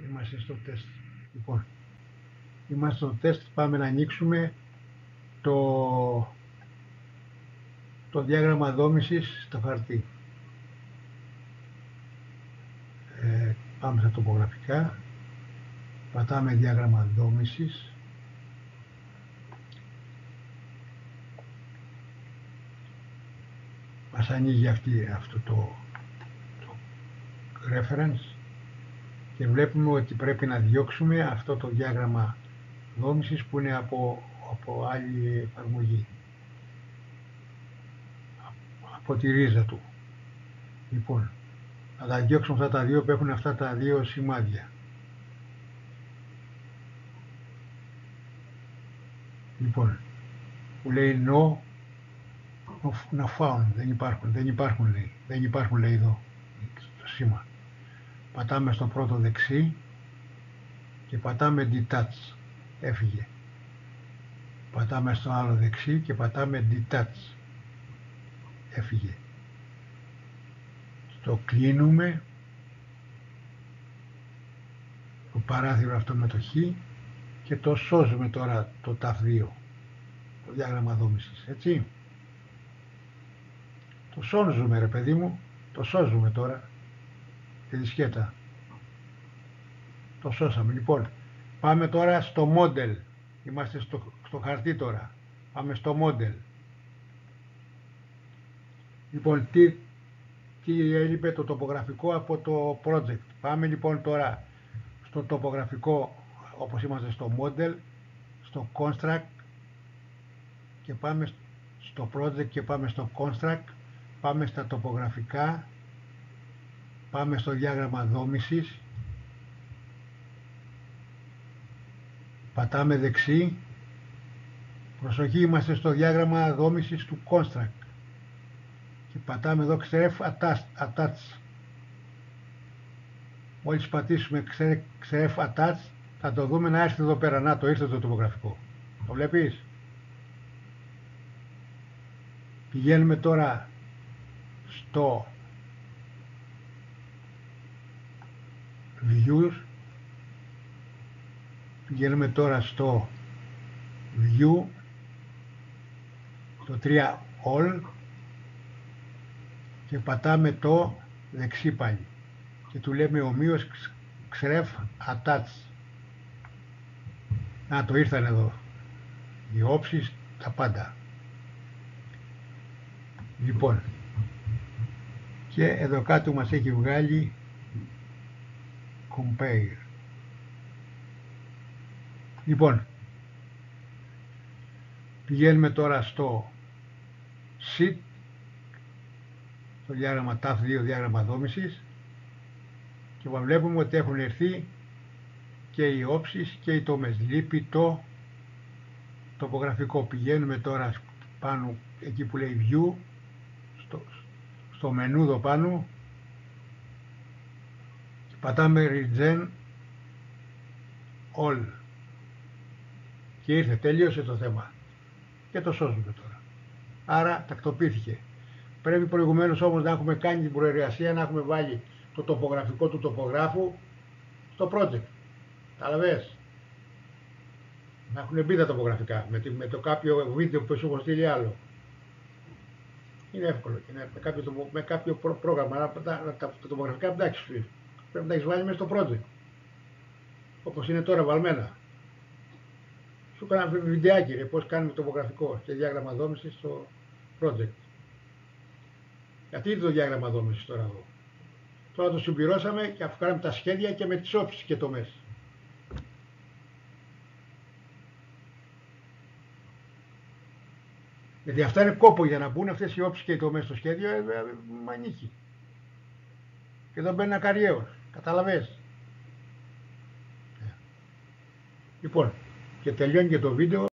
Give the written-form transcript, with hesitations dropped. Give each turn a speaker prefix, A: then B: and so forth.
A: Είμαστε στο τεστ. Λοιπόν, είμαστε στο τεστ. Πάμε να ανοίξουμε το διάγραμμα δόμησης στο χαρτί. Πάμε στα τοπογραφικά. Πατάμε διάγραμμα δόμησης. Μας ανοίγει αυτό το reference και βλέπουμε ότι πρέπει να διώξουμε αυτό το διάγραμμα δόμησης που είναι από άλλη εφαρμογή, από τη ρίζα του. Λοιπόν, θα τα διώξουμε αυτά τα δύο που έχουν αυτά τα δύο σημάδια. Λοιπόν, που λέει no found, δεν υπάρχουν λέει εδώ το σήμα. Πατάμε στο πρώτο δεξί και πατάμε detach, έφυγε. Πατάμε στο άλλο δεξί και πατάμε detach, έφυγε. Το κλείνουμε, το παράθυρο αυτό με το χ, και το σώζουμε τώρα το TAF2, το διάγραμμα δόμησης, έτσι. Το σώζουμε ρε παιδί μου, το σώζουμε τώρα, τη δισκέτα. Το σώσαμε. Λοιπόν, πάμε τώρα στο model. Είμαστε στο χαρτί τώρα. Πάμε στο model. Λοιπόν, τι έλειπε? Το τοπογραφικό από το project. Πάμε λοιπόν τώρα στο τοπογραφικό, όπως είμαστε στο model, στο construct, και πάμε στο project και πάμε στο construct, πάμε στα τοπογραφικά, πάμε στο διάγραμμα δόμησης, πατάμε δεξί, προσοχή, είμαστε στο διάγραμμα δόμησης του construct και πατάμε εδώ XRF attach. Μόλις πατήσουμε XRF attach θα το δούμε να έρθει εδώ πέρα. Να, το ήρθε το τοπογραφικό. Το βλέπεις? Πηγαίνουμε τώρα στο Views, πηγαίνουμε τώρα στο View, το 3 All, και πατάμε το δεξί πάλι και του λέμε ομοίως XRF attach. Να, το ήρθαν εδώ οι όψεις, τα πάντα. Λοιπόν, και εδώ κάτω μας έχει βγάλει compare. Λοιπόν, πηγαίνουμε τώρα στο sheet, το διάγραμμα TAF2, διάγραμμα δόμησης, και βλέπουμε ότι έχουν έρθει και οι όψεις και οι τομές. Λείπει το τοπογραφικό. Πηγαίνουμε τώρα πάνω εκεί που λέει View, στο μενού εδώ πάνω, και πατάμε Regen All και ήρθε, τελείωσε το θέμα και το σώζουμε τώρα. Άρα τακτοποιήθηκε. Πρέπει προηγουμένως όμως να έχουμε κάνει την προεργασία, να έχουμε βάλει το τοπογραφικό του τοπογράφου στο project. Καταλαβες? Να έχουν μπει τα τοπογραφικά με το κάποιο βίντεο που σου έχω στείλει άλλο. Είναι εύκολο και με κάποιο πρόγραμμα τα τοπογραφικά, εντάξει, πρέπει να τα έχεις βάλει μέσα στο project, όπως είναι τώρα βαλμένα. Σου έκανα βιντεάκι ρε, πώς κάνουμε τοπογραφικό και διάγραμμα δόμησης στο project. Γιατί είναι το διάγραμμα δόμησης τώρα εδώ? Τώρα το συμπληρώσαμε και αφού κάναμε τα σχέδια και με τις όψεις και τομές. Γιατί αυτά είναι κόπο, για να μπουν αυτές οι όψεις και οι τομές στο σχέδιο, μ' ανήκει. Και εδώ μπαίνει ένα καριέος, καταλαβες? Λοιπόν, και τελειώνει και το βίντεο.